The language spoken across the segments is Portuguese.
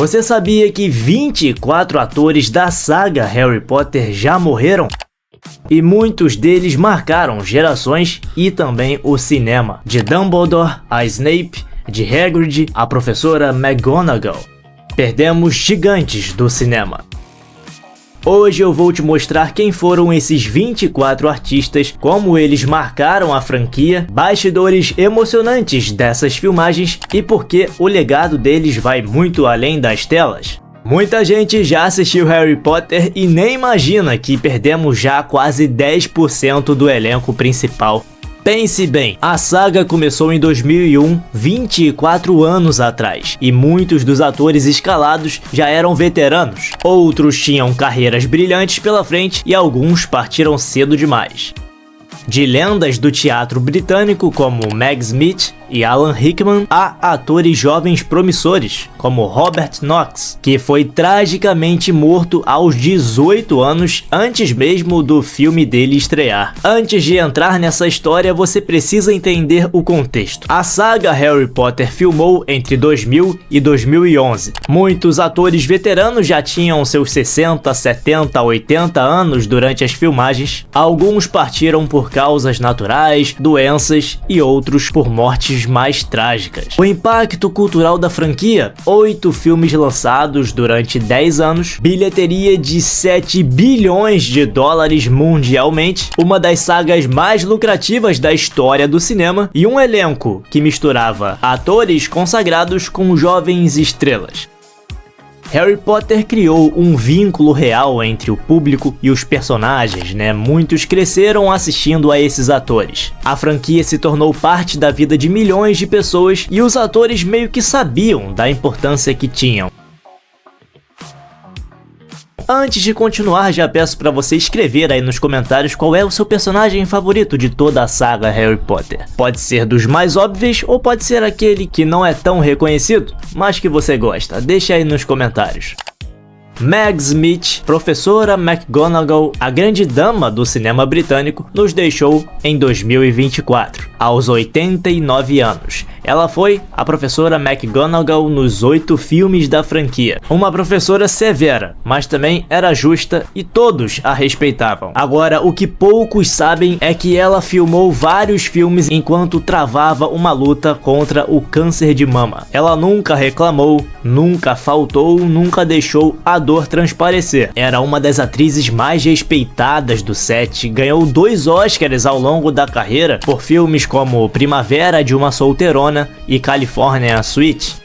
Você sabia que 24 atores da saga Harry Potter já morreram? E muitos deles marcaram gerações e também o cinema. De Dumbledore a Snape, de Hagrid a professora McGonagall. Perdemos gigantes do cinema. Hoje eu vou te mostrar quem foram esses 24 artistas, como eles marcaram a franquia, bastidores emocionantes dessas filmagens e por que o legado deles vai muito além das telas. Muita gente já assistiu Harry Potter e nem imagina que perdemos já quase 10% do elenco principal. Pense bem, a saga começou em 2001, 24 anos atrás, e muitos dos atores escalados já eram veteranos. Outros tinham carreiras brilhantes pela frente e alguns partiram cedo demais. De lendas do teatro britânico como Meg Smith e Alan Rickman, a atores jovens promissores como Robert Knox, que foi tragicamente morto aos 18 anos antes mesmo do filme dele estrear. Antes de entrar nessa história, você precisa entender o contexto. A saga Harry Potter filmou entre 2000 e 2011. Muitos atores veteranos já tinham seus 60, 70, 80 anos durante as filmagens. Alguns partiram por causas naturais, doenças e outros por mortes mais trágicas. O impacto cultural da franquia: 8 filmes lançados durante 10 anos, bilheteria de 7 bilhões de dólares mundialmente, uma das sagas mais lucrativas da história do cinema e um elenco que misturava atores consagrados com jovens estrelas. Harry Potter criou um vínculo real entre o público e os personagens, né? Muitos cresceram assistindo a esses atores. A franquia se tornou parte da vida de milhões de pessoas e os atores meio que sabiam da importância que tinham. Antes de continuar, já peço para você escrever aí nos comentários qual é o seu personagem favorito de toda a saga Harry Potter. Pode ser dos mais óbvios ou pode ser aquele que não é tão reconhecido, mas que você gosta. Deixa aí nos comentários. Meg Smith, professora McGonagall, a grande dama do cinema britânico, nos deixou em 2024, aos 89 anos. Ela foi a professora McGonagall nos 8 filmes da franquia. Uma professora severa, mas também era justa e todos a respeitavam. Agora, o que poucos sabem é que ela filmou vários filmes enquanto travava uma luta contra o câncer de mama. Ela nunca reclamou, nunca faltou, nunca deixou a dor transparecer. Era uma das atrizes mais respeitadas do set, ganhou 2 Oscars ao longo da carreira por filmes como Primavera de uma Solteirona e California Suite.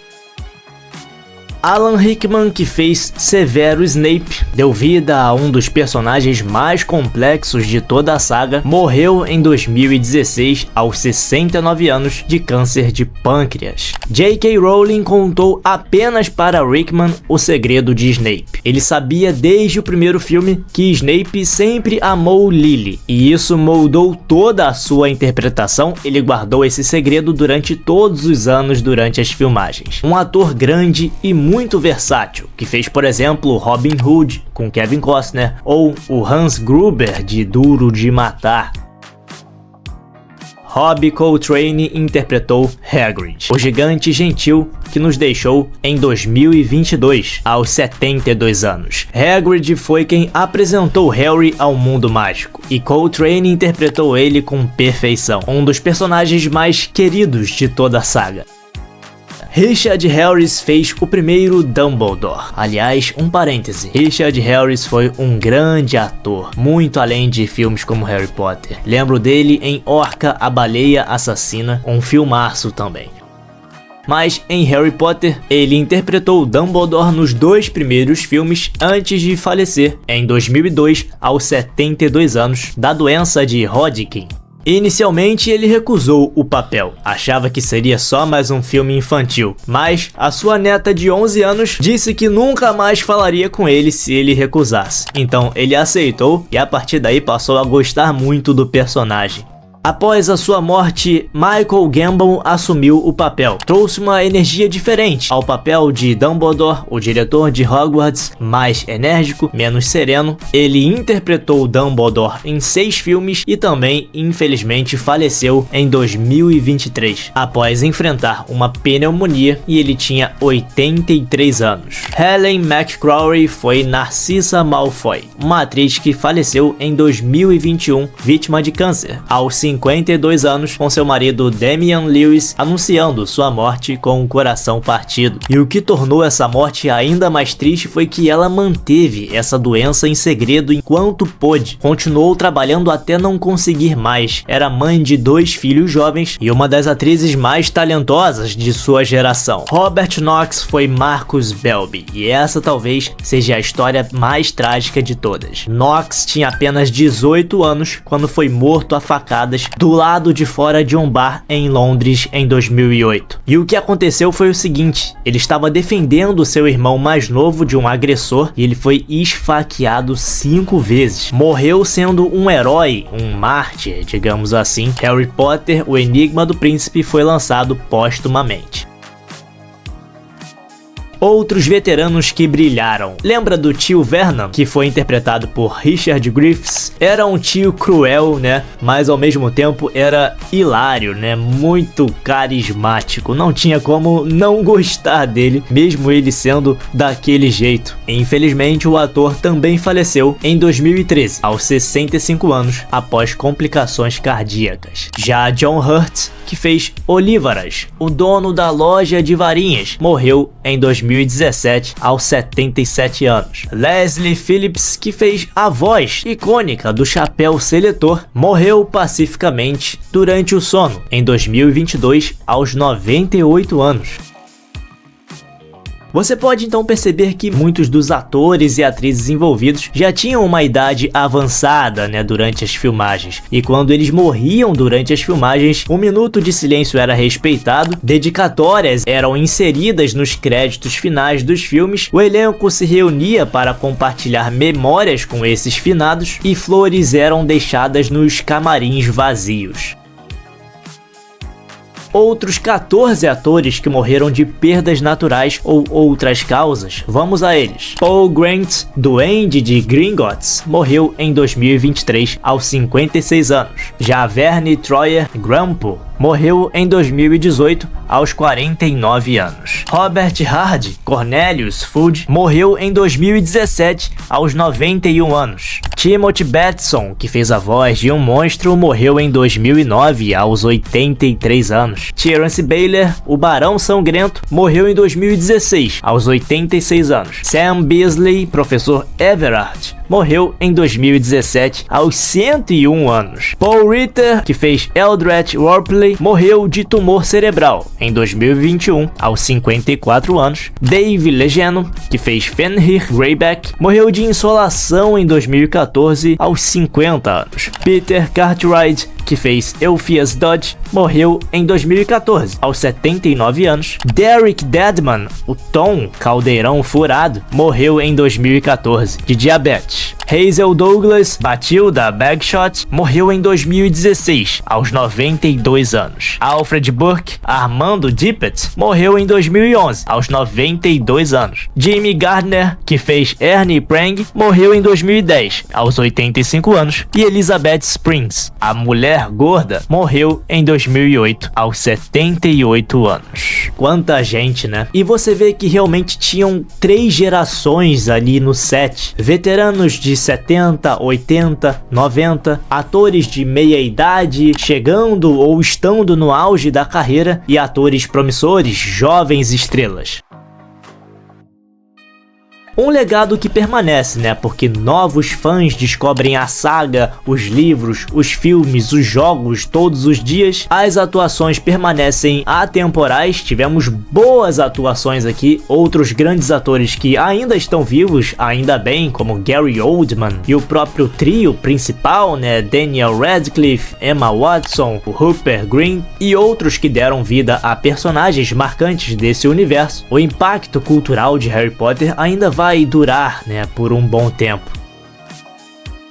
Alan Rickman, que fez Severo Snape, deu vida a um dos personagens mais complexos de toda a saga, morreu em 2016 aos 69 anos de câncer de pâncreas. J.K. Rowling contou apenas para Rickman o segredo de Snape. Ele sabia desde o primeiro filme que Snape sempre amou Lily, e isso moldou toda a sua interpretação. Ele guardou esse segredo durante todos os anos durante as filmagens. Um ator grande e muito versátil, que fez, por exemplo, Robin Hood com Kevin Costner ou o Hans Gruber de Duro de Matar. Robbie Coltrane interpretou Hagrid, o gigante gentil que nos deixou em 2022, aos 72 anos. Hagrid foi quem apresentou Harry ao mundo mágico, e Coltrane interpretou ele com perfeição, um dos personagens mais queridos de toda a saga. Richard Harris fez o primeiro Dumbledore. Aliás, um parêntese, Richard Harris foi um grande ator, muito além de filmes como Harry Potter. Lembro dele em Orca, a Baleia Assassina, um filmaço também. Mas em Harry Potter, ele interpretou Dumbledore nos 2 primeiros filmes antes de falecer em 2002, aos 72 anos, da doença de Hodgkin. Inicialmente ele recusou o papel, achava que seria só mais um filme infantil, mas a sua neta de 11 anos disse que nunca mais falaria com ele se ele recusasse. Então ele aceitou e a partir daí passou a gostar muito do personagem. Após a sua morte, Michael Gambon assumiu o papel. Trouxe uma energia diferente ao papel de Dumbledore, o diretor de Hogwarts, mais enérgico, menos sereno. Ele interpretou Dumbledore em 6 filmes e também, infelizmente, faleceu em 2023, após enfrentar uma pneumonia, e ele tinha 83 anos. Helen McCrory foi Narcissa Malfoy, uma atriz que faleceu em 2021, vítima de câncer, aos 52 anos, com seu marido Damian Lewis anunciando sua morte com o coração partido. E o que tornou essa morte ainda mais triste foi que ela manteve essa doença em segredo enquanto pôde. Continuou trabalhando até não conseguir mais. Era mãe de 2 filhos jovens e uma das atrizes mais talentosas de sua geração. Robert Knox foi Marcus Belby, e essa talvez seja a história mais trágica de todas. Knox tinha apenas 18 anos quando foi morto a facadas do lado de fora de um bar em Londres em 2008. E o que aconteceu foi o seguinte: ele estava defendendo seu irmão mais novo de um agressor e ele foi esfaqueado 5 vezes. Morreu sendo um herói, um mártir, digamos assim. Harry Potter, o Enigma do Príncipe, foi lançado póstumamente. Outros veteranos que brilharam. Lembra do tio Vernon, que foi interpretado por Richard Griffiths? Era um tio cruel, né? Mas ao mesmo tempo era hilário, né? Muito carismático. Não tinha como não gostar dele, mesmo ele sendo daquele jeito. Infelizmente, o ator também faleceu em 2013, aos 65 anos, após complicações cardíacas. Já John Hurt, que fez Olívaras, o dono da loja de varinhas, morreu em 2017, aos 77 anos. Leslie Phillips, que fez a voz icônica do Chapéu Seletor, morreu pacificamente durante o sono, em 2022, aos 98 anos. Você pode então perceber que muitos dos atores e atrizes envolvidos já tinham uma idade avançada, né, durante as filmagens. E quando eles morriam durante as filmagens, 1 minuto de silêncio era respeitado, dedicatórias eram inseridas nos créditos finais dos filmes, o elenco se reunia para compartilhar memórias com esses finados e flores eram deixadas nos camarins vazios. Outros 14 atores que morreram de perdas naturais ou outras causas, vamos a eles. Paul Grant, duende de Gringotts, morreu em 2023 aos 56 anos. Já Verne Troyer Grampo morreu em 2018 aos 49 anos. Robert Hard Cornelius Fudge morreu em 2017 aos 91 anos. Timothy Batson, que fez a voz de um monstro, morreu em 2009 aos 83 anos. Terence Baylor, o Barão Sangrento, morreu em 2016 aos 86 anos. Sam Beasley, professor Everard, morreu em 2017 aos 101 anos. Paul Ritter, que fez Eldred Worpley, morreu de tumor cerebral em 2021 aos 54 anos. Dave Legeno, que fez Fenrir Greyback, morreu de insolação em 2014 aos 50 anos. Peter Cartwright, que fez Elphias Dodge, morreu em 2014 aos 79 anos. Derek Deadman, o Tom Caldeirão Furado, morreu em 2014 de diabetes. Hazel Douglas, Batilda Bagshot, morreu em 2016 aos 92 anos. Alfred Burke Armando Tippett morreu em 2011 aos 92 anos. Jimmy Gardner, que fez Ernie Prang, morreu em 2010 aos 85 anos. E Elizabeth Springs, a mulher gorda, morreu em 2008 aos 78 anos. Quanta gente, né? E você vê que realmente tinham 3 gerações ali no set. Veteranos de 70, 80, 90, atores de meia idade chegando ou estando no auge da carreira e atores promissores, jovens estrelas. Um legado que permanece, né? Porque novos fãs descobrem a saga, os livros, os filmes, os jogos todos os dias. As atuações permanecem atemporais. Tivemos boas atuações aqui. Outros grandes atores que ainda estão vivos, ainda bem, como Gary Oldman e o próprio trio principal, né? Daniel Radcliffe, Emma Watson, o Rupert Grint e outros que deram vida a personagens marcantes desse universo. O impacto cultural de Harry Potter ainda vai durar, né, por um bom tempo.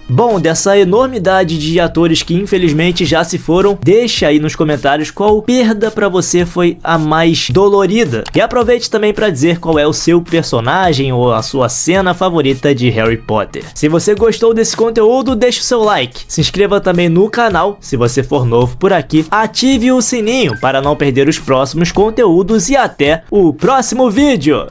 Bom, dessa enormidade de atores que infelizmente já se foram, deixa aí nos comentários qual perda pra você foi a mais dolorida. E aproveite também pra dizer qual é o seu personagem ou a sua cena favorita de Harry Potter. Se você gostou desse conteúdo, deixe o seu like. Se inscreva também no canal, se você for novo por aqui. Ative o sininho para não perder os próximos conteúdos e até o próximo vídeo!